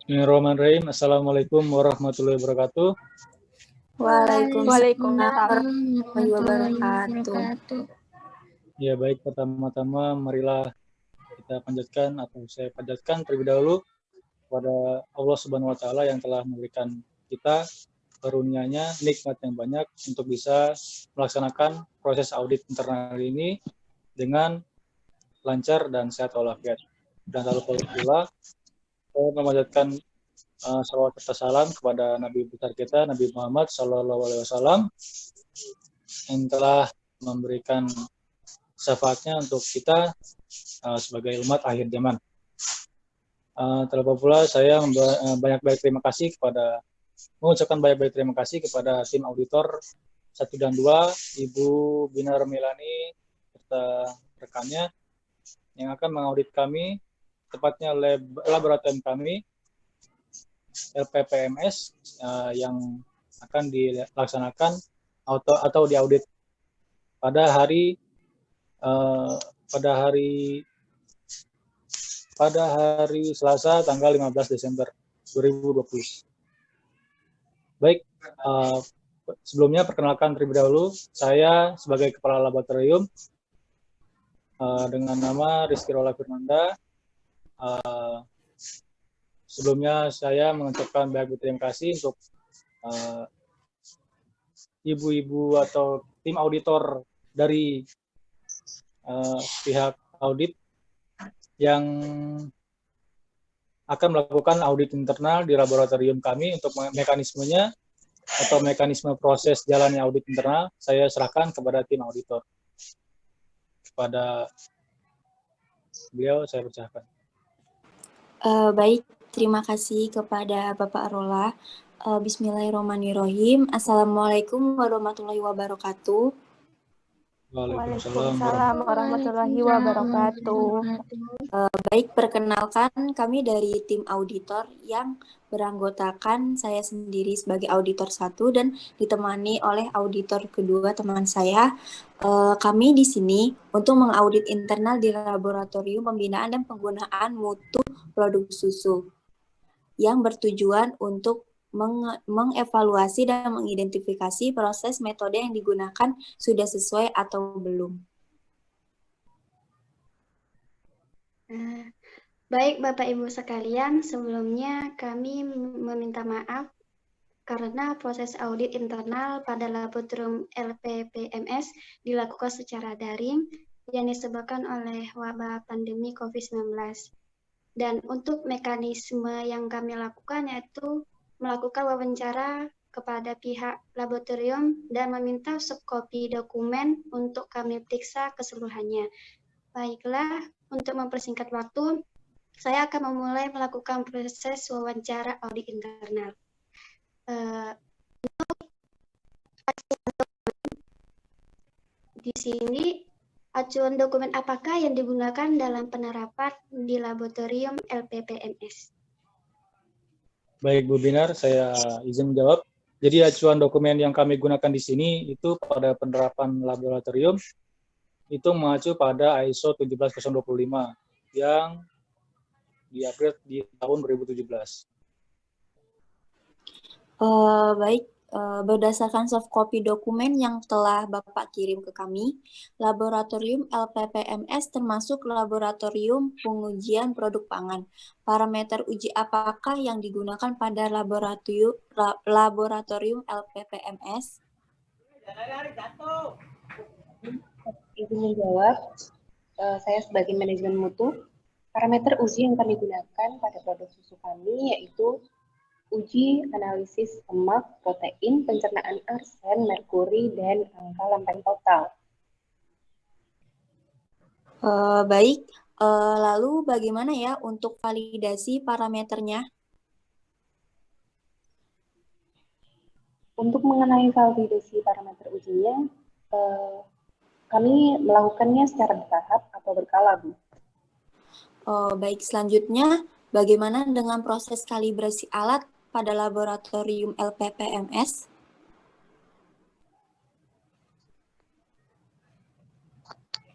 Bismillahirrahmanirrahim. Assalamualaikum warahmatullahi wabarakatuh. Waalaikumsalam warahmatullahi wabarakatuh. Ya baik, pertama-tama marilah kita panjatkan atau saya panjatkan terlebih dahulu kepada Allah Subhanahu wa taala yang telah memberikan kita karunia-Nya nikmat yang banyak untuk bisa melaksanakan proses audit internal ini dengan lancar dan sehat walafiat. Dan lalu pula saya memanjatkan salawat serta salam kepada Nabi besar kita, Nabi Muhammad SAW, yang telah memberikan syafaatnya untuk kita sebagai umat akhir zaman. Terlebih pula saya banyak-banyak terima kasih kepada tim auditor 1 dan 2, Ibu Binar Milani serta rekannya yang akan mengaudit kami, tepatnya laboratorium kami LPPMS yang akan dilaksanakan atau diaudit pada hari Selasa tanggal 15 Desember 2020. Baik, sebelumnya perkenalkan terlebih dahulu, saya sebagai Kepala Laboratorium dengan nama Rizky Rola Firmanda. Sebelumnya saya mengucapkan banyak terima kasih untuk ibu-ibu atau tim auditor dari pihak audit yang akan melakukan audit internal di laboratorium kami. Untuk mekanismenya atau mekanisme proses jalannya audit internal, saya serahkan kepada tim auditor. Kepada beliau saya persilahkan. Baik, terima kasih kepada Bapak Rola. Bismillahirrahmanirrahim. Assalamualaikum warahmatullahi wabarakatuh. Waalaikumsalam warahmatullahi wabarakatuh. Baik, perkenalkan kami dari tim auditor yang beranggotakan saya sendiri sebagai auditor 1 dan ditemani oleh auditor kedua teman saya. Kami di sini untuk mengaudit internal di laboratorium pembinaan dan penggunaan mutu produk susu yang bertujuan untuk mengevaluasi dan mengidentifikasi proses metode yang digunakan sudah sesuai atau belum. Baik Bapak Ibu sekalian, sebelumnya kami meminta maaf karena proses audit internal pada laboratorium LPPMS dilakukan secara daring yang disebabkan oleh wabah pandemi COVID-19. Dan untuk mekanisme yang kami lakukan yaitu melakukan wawancara kepada pihak laboratorium dan meminta subkopi dokumen untuk kami periksa keseluruhannya. Baiklah, untuk mempersingkat waktu, saya akan memulai melakukan proses wawancara audit internal. Di sini, acuan dokumen apakah yang digunakan dalam penerapan di laboratorium LPPMS? Baik Bu Binar, saya izin menjawab. Jadi acuan dokumen yang kami gunakan di sini itu pada penerapan laboratorium itu mengacu pada ISO 17025 yang di-upgrade di tahun 2017. Baik, berdasarkan soft copy dokumen yang telah Bapak kirim ke kami, laboratorium LPPMS termasuk laboratorium pengujian produk pangan. Parameter uji apakah yang digunakan pada laboratorium LPPMS? Izin menjawab, saya sebagai manajemen mutu, parameter uji yang kami gunakan pada produk susu kami yaitu uji analisis lemak, protein, pencernaan arsen, merkuri, dan angka lempeng total. Baik, lalu bagaimana ya untuk validasi parameternya? Untuk mengenai validasi parameter ujinya, kami melakukannya secara bertahap atau berkala, Bu. Baik, selanjutnya bagaimana dengan proses kalibrasi alat pada laboratorium LPPMS?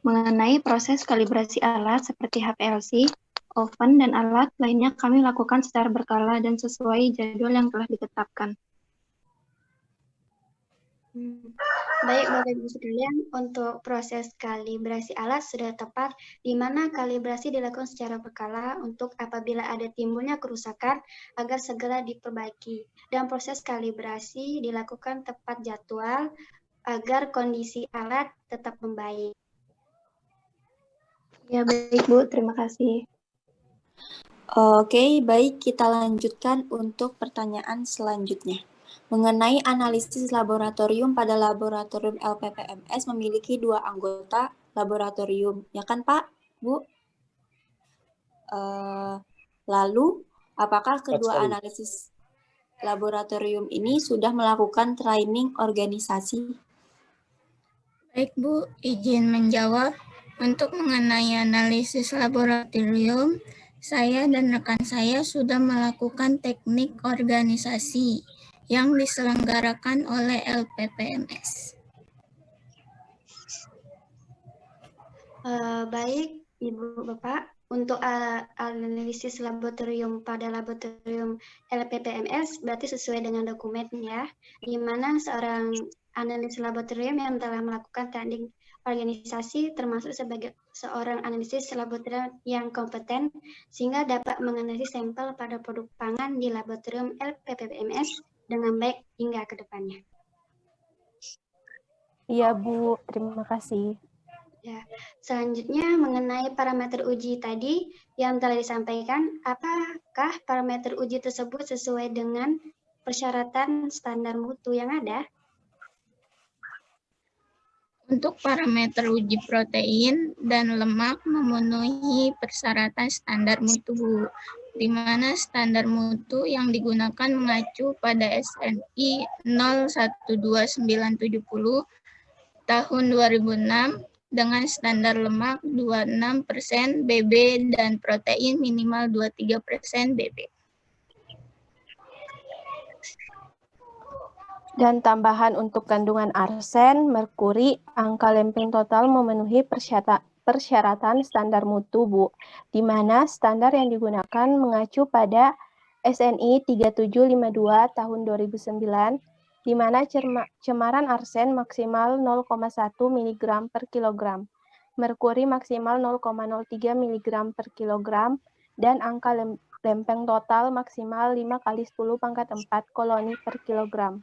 Mengenai proses kalibrasi alat seperti HPLC, oven, dan alat lainnya kami lakukan secara berkala dan sesuai jadwal yang telah ditetapkan. Baik, Bapak Ibu sekalian, untuk proses kalibrasi alat sudah tepat, di mana kalibrasi dilakukan secara berkala untuk apabila ada timbulnya kerusakan agar segera diperbaiki. Dan proses kalibrasi dilakukan tepat jadwal agar kondisi alat tetap membaik. Ya, baik Bu, terima kasih. Oke, baik, kita lanjutkan untuk pertanyaan selanjutnya. Mengenai analisis laboratorium pada laboratorium LPPMS memiliki 2 anggota laboratorium, ya kan Pak, Bu? Lalu, apakah kedua analisis laboratorium ini sudah melakukan training organisasi? Baik Bu, izin menjawab. Untuk mengenai analisis laboratorium, saya dan rekan saya sudah melakukan teknik organisasi yang diselenggarakan oleh LPPMS. Baik, Ibu Bapak, untuk analisis laboratorium pada laboratorium LPPMS berarti sesuai dengan dokumen ya, di mana seorang analis laboratorium yang telah melakukan teknik organisasi termasuk sebagai seorang analisis laboratorium yang kompeten sehingga dapat menganalisis sampel pada produk pangan di laboratorium LPPMS dengan baik hingga ke depannya. Iya Bu, terima kasih. Ya, selanjutnya mengenai parameter uji tadi yang telah disampaikan, apakah parameter uji tersebut sesuai dengan persyaratan standar mutu yang ada? Untuk parameter uji protein dan lemak memenuhi persyaratan standar mutu, Bu, di mana standar mutu yang digunakan mengacu pada SNI 012970 tahun 2006 dengan standar lemak 26% BB dan protein minimal 23% BB. Dan tambahan untuk kandungan arsen, merkuri, angka lempeng total memenuhi persyaratan standar mutu, Bu, di mana standar yang digunakan mengacu pada SNI 3752 tahun 2009, di mana cemaran arsen maksimal 0,1 mg per kilogram, merkuri maksimal 0,03 mg per kilogram, dan angka lempeng total maksimal 5 kali 10 pangkat 4 koloni per kilogram.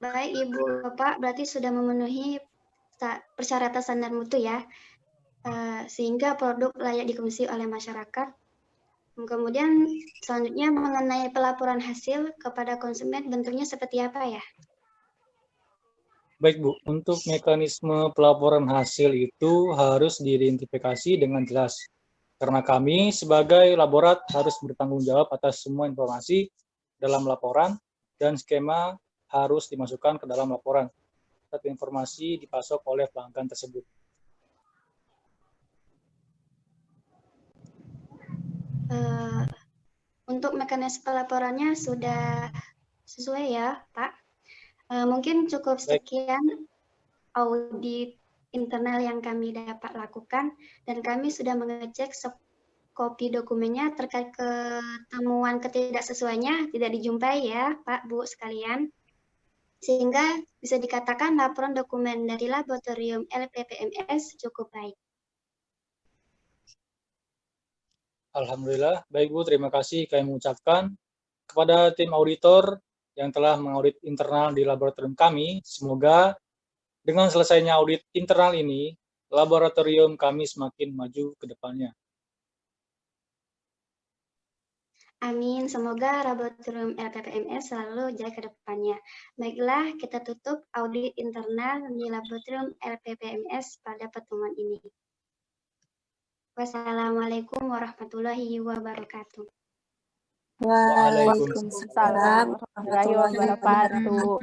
Baik, Ibu Bapak, berarti sudah memenuhi persyaratan standar mutu ya, sehingga produk layak dikonsumsi oleh masyarakat. Kemudian selanjutnya mengenai pelaporan hasil kepada konsumen bentuknya seperti apa ya? Baik Bu, untuk mekanisme pelaporan hasil itu harus diidentifikasi dengan jelas. Karena kami sebagai laborat harus bertanggung jawab atas semua informasi dalam laporan dan skema harus dimasukkan ke dalam laporan. Tapi informasi dipasok oleh pelanggan tersebut. Untuk mekanisme pelaporannya sudah sesuai ya, Pak? Mungkin cukup sekian audit internal yang kami dapat lakukan dan kami sudah mengecek kopi dokumennya terkait ketemuan ketidaksesuaiannya tidak dijumpai ya, Pak, Bu sekalian. Sehingga bisa dikatakan laporan dokumen dari laboratorium LPPMS cukup baik. Alhamdulillah, baik Bu, terima kasih kami mengucapkan kepada tim auditor yang telah mengaudit internal di laboratorium kami. Semoga dengan selesainya audit internal ini, laboratorium kami semakin maju ke depannya. Amin, semoga laboratorium LPPMS selalu jaya ke depannya. Baiklah, kita tutup audit internal di laboratorium LPPMS pada pertemuan ini. Wassalamualaikum warahmatullahi wabarakatuh. Waalaikumsalam warahmatullahi wabarakatuh.